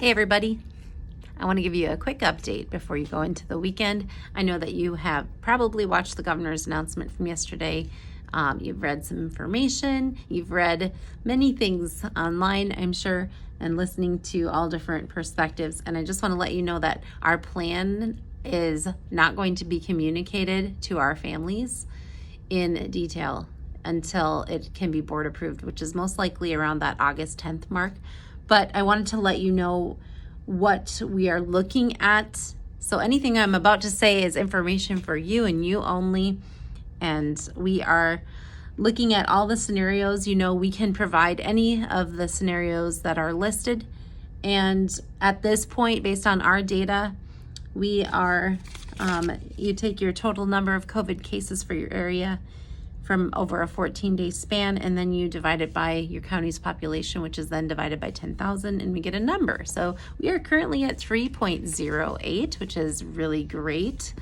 Hey everybody, I want to give you a quick update before you go into the weekend. I know that you have probably watched the governor's announcement from yesterday. You've read some information, you've read many things online, I'm sure, and listening to all different perspectives. And I just want to let you know that our plan is not going to be communicated to our families in detail until it can be board approved, which is most likely around that August 10th mark. But I wanted to let you know what we are looking at. So anything I'm about to say is information for you and you only. And we are looking at all the scenarios. You know, we can provide any of the scenarios that are listed. And at this point, based on our data, we are, you take your total number of COVID cases for your area from over a 14-day span, and then you divide it by your county's population, which is then divided by 10,000, and we get a number. So we are currently at 3.08, which is really great.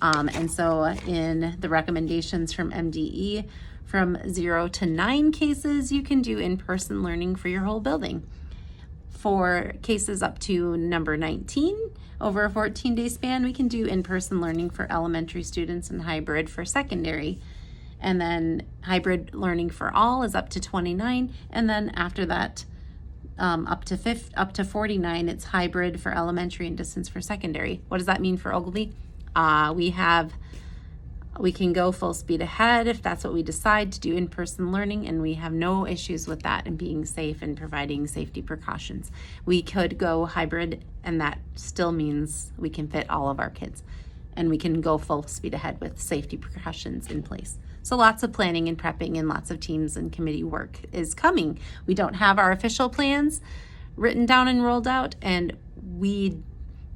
And so in the recommendations from MDE, from 0 to 9 cases, you can do in-person learning for your whole building. For cases up to number 19, over a 14-day span, we can do in-person learning for elementary students and hybrid for secondary. And then hybrid learning for all is up to 29. And then after that, up to 49, it's hybrid for elementary and distance for secondary. What does that mean for Ogilvie? We can go full speed ahead if that's what we decide to do in-person learning, and we have no issues with that and being safe and providing safety precautions. We could go hybrid, and that still means we can fit all of our kids, and we can go full speed ahead with safety precautions in place. So lots of planning and prepping and lots of teams and committee work is coming. We don't have our official plans written down and rolled out, and we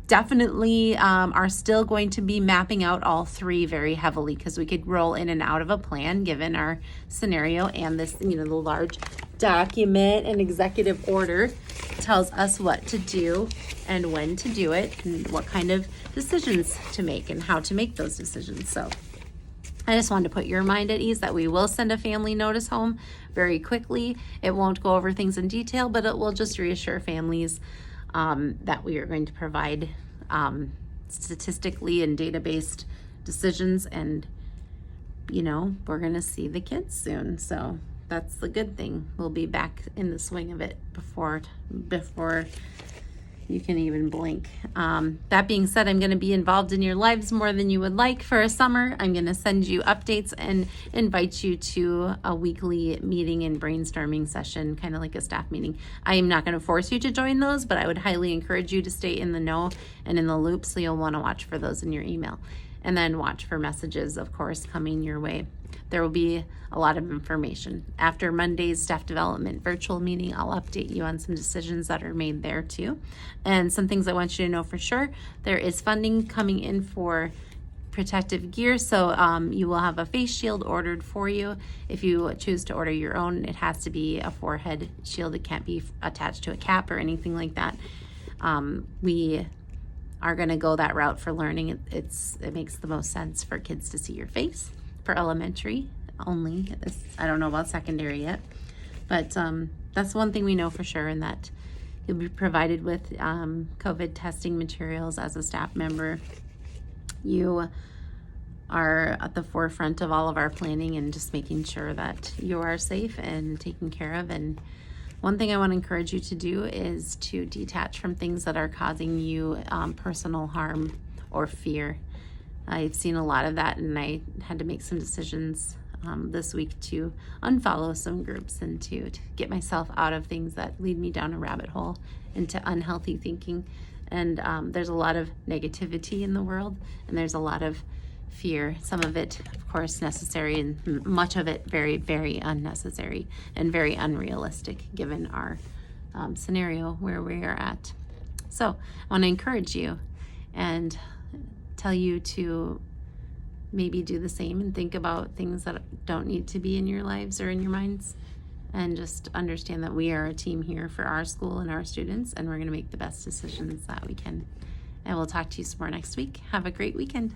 definitely are still going to be mapping out all three very heavily, because we could roll in and out of a plan given our scenario, and this, the large document and executive order tells us what to do and when to do it and what kind of decisions to make and how to make those decisions. So I just wanted to put your mind at ease that we will send a family notice home very quickly. It won't go over things in detail, but it will just reassure families that we are going to provide statistically and data-based decisions, and we're going to see the kids soon. So that's the good thing. We'll be back in the swing of it before you can even blink. That being said, I'm going to be involved in your lives more than you would like for a summer. I'm going to send you updates and invite you to a weekly meeting and brainstorming session, kind of like a staff meeting. I am not going to force you to join those, but I would highly encourage you to stay in the know and in the loop, so you'll want to watch for those in your email. And then watch for messages, of course, coming your way. There will be a lot of information. After Monday's staff development virtual meeting, I'll update you on some decisions that are made there too. And some things I want you to know for sure. There is funding coming in for protective gear, so you will have a face shield ordered for you. If you choose to order your own, it has to be a forehead shield. It can't be attached to a cap or anything like that. We are going to go that route for learning. It makes the most sense for kids to see your face for elementary only. I don't know about secondary yet, but that's one thing we know for sure, and that you'll be provided with COVID testing materials as a staff member. You are at the forefront of all of our planning and just making sure that you are safe and taken care of. And one thing I want to encourage you to do is to detach from things that are causing you personal harm or fear. I've seen a lot of that, and I had to make some decisions this week to unfollow some groups and to get myself out of things that lead me down a rabbit hole into unhealthy thinking. And there's a lot of negativity in the world, and there's a lot of fear. Some of it, of course, necessary, and much of it very, very unnecessary and very unrealistic given our scenario where we are at. So I want to encourage you and tell you to maybe do the same and think about things that don't need to be in your lives or in your minds, and just understand that we are a team here for our school and our students, and we're going to make the best decisions that we can. And we'll talk to you some more next week. Have a great weekend.